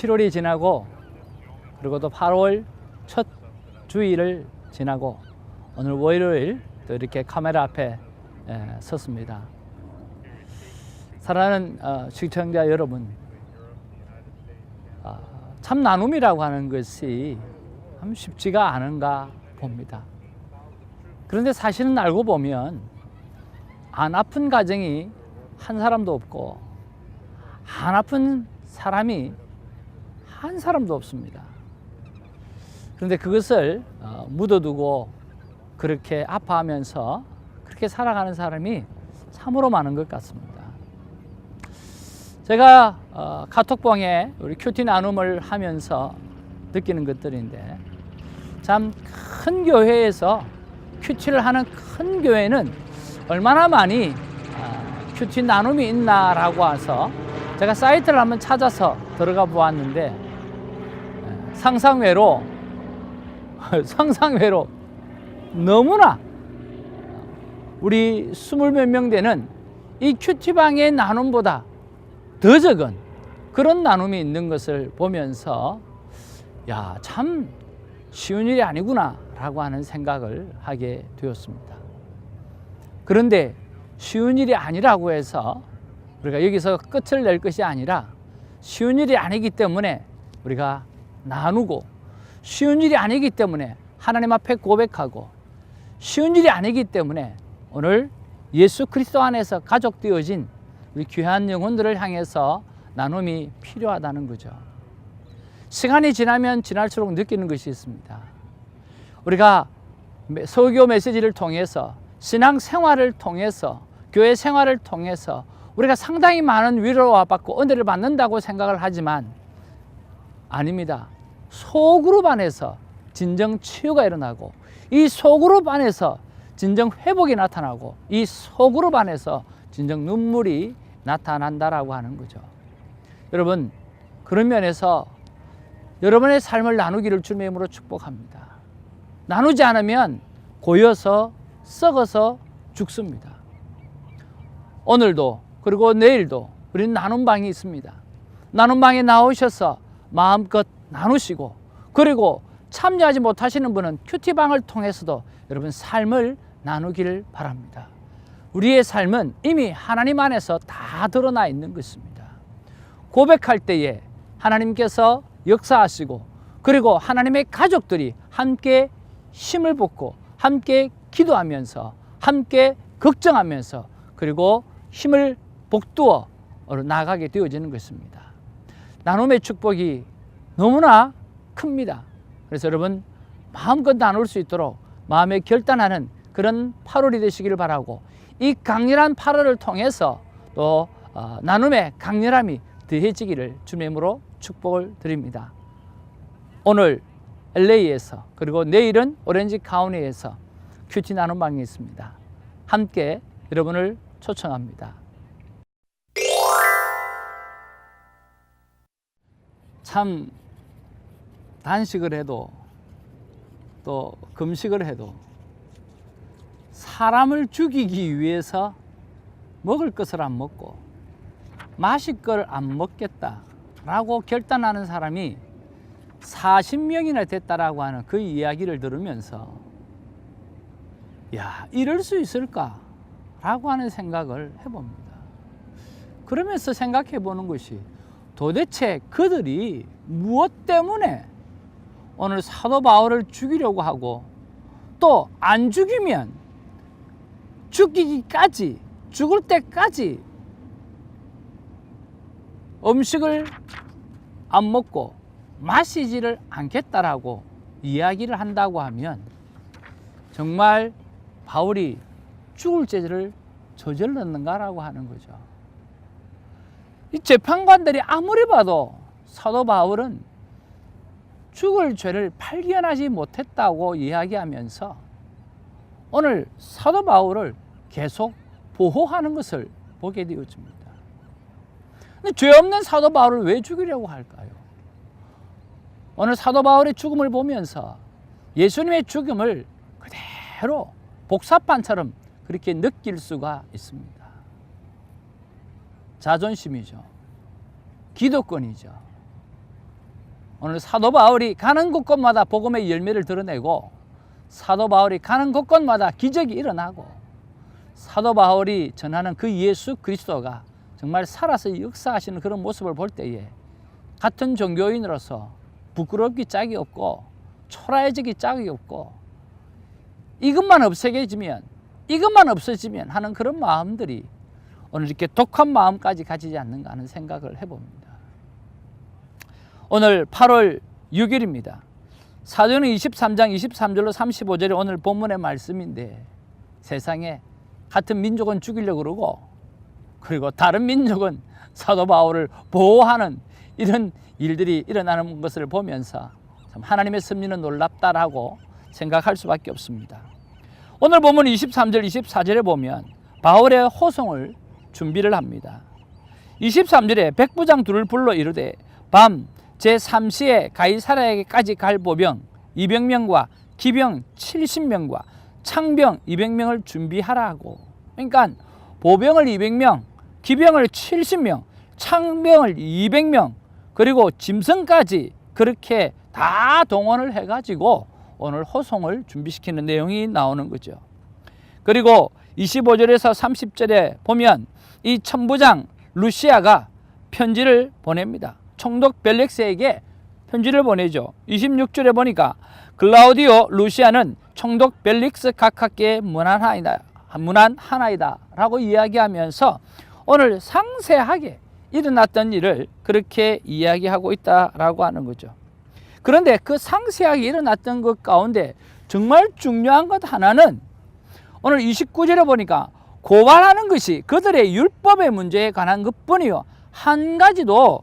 7월이 지나고 그리고 또 8월 첫 주일을 지나고 오늘 월요일 또 이렇게 카메라 앞에 섰습니다. 사랑하는 시청자 여러분, 참 나눔이라고 하는 것이 참 쉽지가 않은가 봅니다. 그런데 사실은 알고 보면 안 아픈 가정이 한 사람도 없고 안 아픈 사람이 한 사람도 없습니다. 그런데 그것을 묻어두고 그렇게 아파하면서 그렇게 살아가는 사람이 참으로 많은 것 같습니다. 제가 카톡방에 우리 큐티 나눔을 하면서 느끼는 것들인데, 참 큰 교회에서 큐티를 하는 큰 교회는 얼마나 많이 큐티 나눔이 있나라고 해서 제가 사이트를 한번 찾아서 들어가 보았는데 상상외로 너무나 우리 20몇 명 되는 이 큐티방의 나눔보다 더 적은 그런 나눔이 있는 것을 보면서 야, 참 쉬운 일이 아니구나 라고 하는 생각을 하게 되었습니다. 그런데 쉬운 일이 아니라고 해서 우리가 여기서 끝을 낼 것이 아니라 쉬운 일이 아니기 때문에 우리가 나누고, 쉬운 일이 아니기 때문에 하나님 앞에 고백하고, 쉬운 일이 아니기 때문에 오늘 예수 그리스도 안에서 가족되어진 우리 귀한 영혼들을 향해서 나눔이 필요하다는 거죠. 시간이 지나면 지날수록 느끼는 것이 있습니다. 우리가 설교 메시지를 통해서, 신앙 생활을 통해서, 교회 생활을 통해서 우리가 상당히 많은 위로와 받고 은혜를 받는다고 생각을 하지만 아닙니다. 소그룹 안에서 진정 치유가 일어나고, 이 소그룹 안에서 진정 회복이 나타나고, 이 소그룹 안에서 진정 눈물이 나타난다라고 하는 거죠. 여러분, 그런 면에서 여러분의 삶을 나누기를 주님의 이름으로 축복합니다. 나누지 않으면 고여서 썩어서 죽습니다. 오늘도 그리고 내일도 우리는 나눔방이 있습니다. 나눔방에 나오셔서 마음껏 나누시고, 그리고 참여하지 못하시는 분은 큐티방을 통해서도 여러분 삶을 나누기를 바랍니다. 우리의 삶은 이미 하나님 안에서 다 드러나 있는 것입니다. 고백할 때에 하나님께서 역사하시고, 그리고 하나님의 가족들이 함께 힘을 붓고 함께 기도하면서 함께 걱정하면서 그리고 힘을 복두어 나가게 되어지는 것입니다. 나눔의 축복이 너무나 큽니다. 그래서 여러분 마음껏 나눌 수 있도록 마음에 결단하는 그런 8월이 되시기를 바라고, 이 강렬한 8월을 통해서 또 나눔의 강렬함이 더해지기를 주님의 이름으로 축복을 드립니다. 오늘 LA에서 그리고 내일은 오렌지 카운티에서 큐티 나눔방이 있습니다. 함께 여러분을 초청합니다. 참 단식을 해도 또 금식을 해도 사람을 죽이기 위해서 먹을 것을 안 먹고 마실 걸 안 먹겠다라고 결단하는 사람이 40명이나 됐다라고 하는 그 이야기를 들으면서 야, 이럴 수 있을까라고 하는 생각을 해봅니다. 그러면서 생각해 보는 것이 도대체 그들이 무엇 때문에 오늘 사도 바울을 죽이려고 하고, 또 안 죽이면 죽이기까지, 죽을 때까지 음식을 안 먹고 마시지를 않겠다라고 이야기를 한다고 하면 정말 바울이 죽을 죄를 저질렀는가라고 하는 거죠. 이 재판관들이 아무리 봐도 사도 바울은 죽을 죄를 발견하지 못했다고 이야기하면서 오늘 사도 바울을 계속 보호하는 것을 보게 되어집니다. 근데 죄 없는 사도 바울을 왜 죽이려고 할까요? 오늘 사도 바울의 죽음을 보면서 예수님의 죽음을 그대로 복사판처럼 그렇게 느낄 수가 있습니다. 자존심이죠. 기득권이죠. 오늘 사도 바울이 가는 곳곳마다 복음의 열매를 드러내고, 사도 바울이 가는 곳곳마다 기적이 일어나고, 사도 바울이 전하는 그 예수 그리스도가 정말 살아서 역사하시는 그런 모습을 볼 때에 같은 종교인으로서 부끄럽기 짝이 없고 초라해지기 짝이 없고, 이것만 없어지면 하는 그런 마음들이 오늘 이렇게 독한 마음까지 가지지 않는가 하는 생각을 해봅니다. 오늘 8월 6일입니다. 사도행전 23장 23절로 35절이 오늘 본문의 말씀인데, 세상에 같은 민족은 죽이려고 그러고, 그리고 다른 민족은 사도 바울을 보호하는 이런 일들이 일어나는 것을 보면서 참 하나님의 섭리는 놀랍다라고 생각할 수밖에 없습니다. 오늘 본문 23절 24절에 보면 바울의 호송을 준비를 합니다. 23절에 백부장 둘을 불러 이르되 밤 제3시에 가이사랴에게까지 갈 보병 200명과 기병 70명과 창병 200명을 준비하라 하고, 그러니까 보병을 200명, 기병을 70명, 창병을 200명, 그리고 짐승까지 그렇게 다 동원을 해가지고 오늘 호송을 준비시키는 내용이 나오는 거죠. 그리고 25절에서 30절에 보면 이 천부장 루시아가 편지를 보냅니다. 총독 벨릭스에게 편지를 보내죠. 26절에 보니까 글라우디오 루시아는 총독 벨릭스 각하께 문안하나이다 라고 이야기하면서 오늘 상세하게 일어났던 일을 그렇게 이야기하고 있다라고 하는 거죠. 그런데 그 상세하게 일어났던 것 가운데 정말 중요한 것 하나는 오늘 29절에 보니까 고발하는 것이 그들의 율법의 문제에 관한 것뿐이요 한 가지도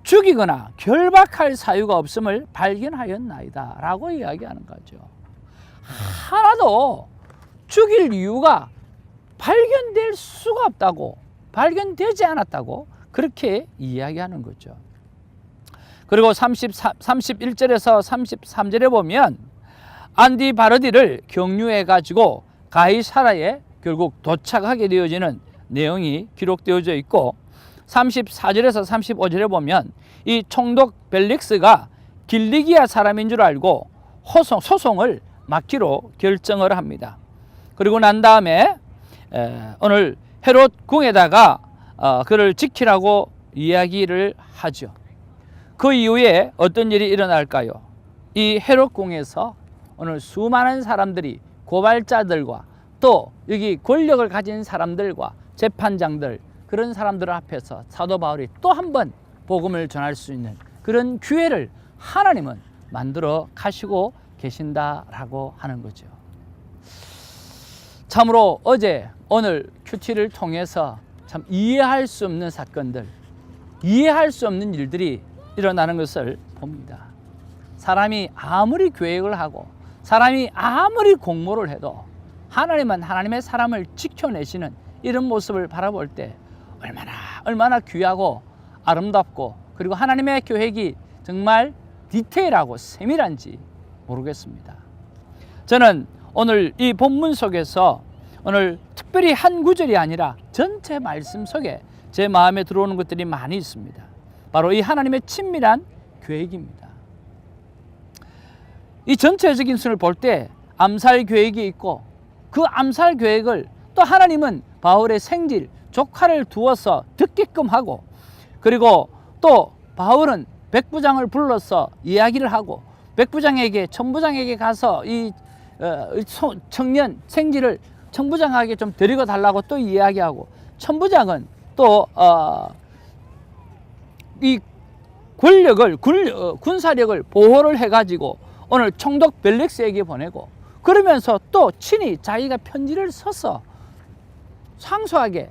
죽이거나 결박할 사유가 없음을 발견하였나이다 라고 이야기하는 거죠. 하나도 죽일 이유가 발견될 수가 없다고, 발견되지 않았다고 그렇게 이야기하는 거죠. 그리고 31절에서 33절에 보면 안디바르디를 경유해 가지고 가이사랴에 결국 도착하게 되어지는 내용이 기록되어져 있고, 34절에서 35절에 보면 이 총독 벨릭스가 길리기아 사람인 줄 알고 소송을 막기로 결정을 합니다. 그리고 난 다음에 오늘 헤롯 궁에다가 그를 지키라고 이야기를 하죠. 그 이후에 어떤 일이 일어날까요? 이 헤롯 궁에서 오늘 수많은 사람들이 고발자들과 또 여기 권력을 가진 사람들과 재판장들, 그런 사람들 앞에서 사도 바울이 또 한 번 복음을 전할 수 있는 그런 기회를 하나님은 만들어 가시고 계신다라고 하는 거죠. 참으로 어제 오늘 큐티를 통해서 참 이해할 수 없는 사건들, 이해할 수 없는 일들이 일어나는 것을 봅니다. 사람이 아무리 계획을 하고 사람이 아무리 공모를 해도 하나님은 하나님의 사람을 지켜내시는 이런 모습을 바라볼 때 얼마나 귀하고 아름답고, 그리고 하나님의 계획이 정말 디테일하고 세밀한지 모르겠습니다. 저는 오늘 이 본문 속에서 오늘 특별히 한 구절이 아니라 전체 말씀 속에 제 마음에 들어오는 것들이 많이 있습니다. 바로 이 하나님의 친밀한 계획입니다. 이 전체적인 순을 볼 때 암살 계획이 있고, 그 암살 계획을 또 하나님은 바울의 생질, 조카를 두어서 듣게끔 하고, 그리고 또 바울은 백부장을 불러서 이야기를 하고, 백부장에게 천부장에게 가서 이 청년 생질을 천부장에게 좀 데리고 달라고 또 이야기하고, 천부장은 또 이 권력을 군사력을 보호를 해가지고 오늘 총독 벨릭스에게 보내고, 그러면서 또 친히 자기가 편지를 써서 상세하게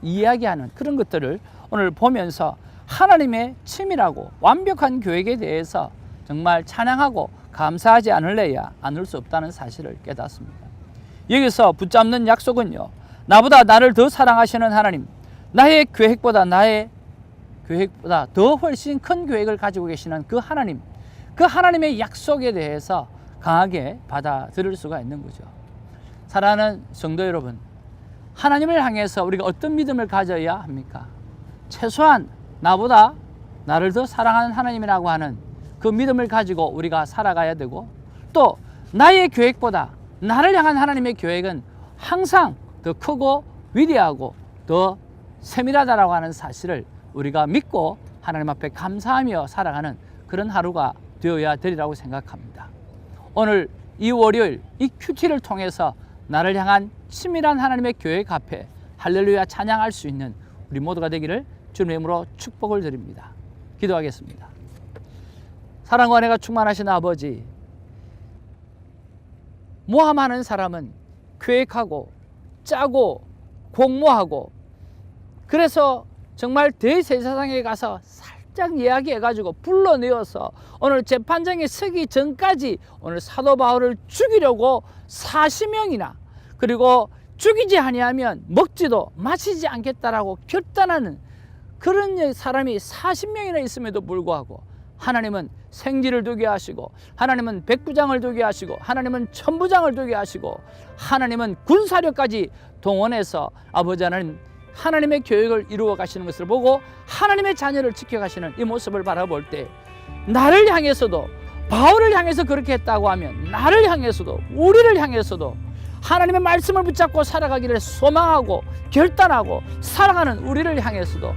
이야기하는 그런 것들을 오늘 보면서 하나님의 치밀하고 완벽한 계획에 대해서 정말 찬양하고 감사하지 않을 수 없다는 사실을 깨닫습니다. 여기서 붙잡는 약속은요, 나보다 나를 더 사랑하시는 하나님, 나의 계획보다 더 훨씬 큰 계획을 가지고 계시는 그 하나님의 약속에 대해서 강하게 받아들일 수가 있는 거죠. 사랑하는 성도 여러분, 하나님을 향해서 우리가 어떤 믿음을 가져야 합니까? 최소한 나보다 나를 더 사랑하는 하나님이라고 하는 그 믿음을 가지고 우리가 살아가야 되고, 또 나의 계획보다 나를 향한 하나님의 계획은 항상 더 크고 위대하고 더 세밀하다라고 하는 사실을 우리가 믿고 하나님 앞에 감사하며 살아가는 그런 하루가 되어야 되리라고 생각합니다. 오늘 이 월요일 이 큐티를 통해서 나를 향한 치밀한 하나님의 계획 앞에 할렐루야 찬양할 수 있는 우리 모두가 되기를 주님의 이름으로 축복을 드립니다. 기도하겠습니다. 사랑과 은혜가 충만하신 아버지, 모함하는 사람은 계획하고 짜고 공모하고, 그래서 정말 대제사장에 가서 살짝 이야기해가지고 불러내어서 오늘 재판장에 서기 전까지 오늘 사도 바울을 죽이려고 40명이나, 그리고 죽이지 아니하면 먹지도 마시지 않겠다라고 결단하는 그런 사람이 40명이나 있음에도 불구하고 하나님은 생지를 두게 하시고, 하나님은 백부장을 두게 하시고, 하나님은 천부장을 두게 하시고, 하나님은 군사력까지 동원해서 아버지 하나님 하나님의 계획을 이루어 가시는 것을 보고 하나님의 자녀를 지켜가시는 이 모습을 바라볼 때, 나를 향해서도, 바울을 향해서 그렇게 했다고 하면 나를 향해서도, 우리를 향해서도 하나님의 말씀을 붙잡고 살아가기를 소망하고 결단하고 살아가는 우리를 향해서도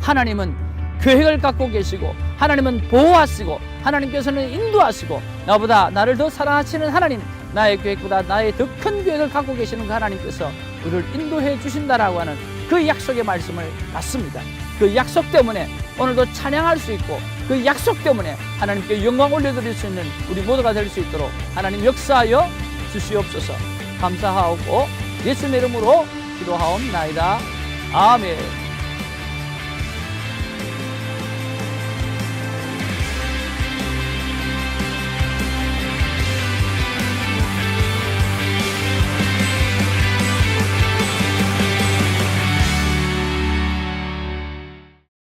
하나님은 계획을 갖고 계시고, 하나님은 보호하시고, 하나님께서는 인도하시고, 나보다 나를 더 사랑하시는 하나님, 나의 계획보다 나의 더 큰 계획을 갖고 계시는 그 하나님께서 우리를 인도해 주신다라고 하는 그 약속의 말씀을 받습니다. 그 약속 때문에 오늘도 찬양할 수 있고, 그 약속 때문에 하나님께 영광 올려드릴 수 있는 우리 모두가 될 수 있도록 하나님 역사하여 주시옵소서. 감사하고 예수님의 이름으로 기도하옵나이다. 아멘.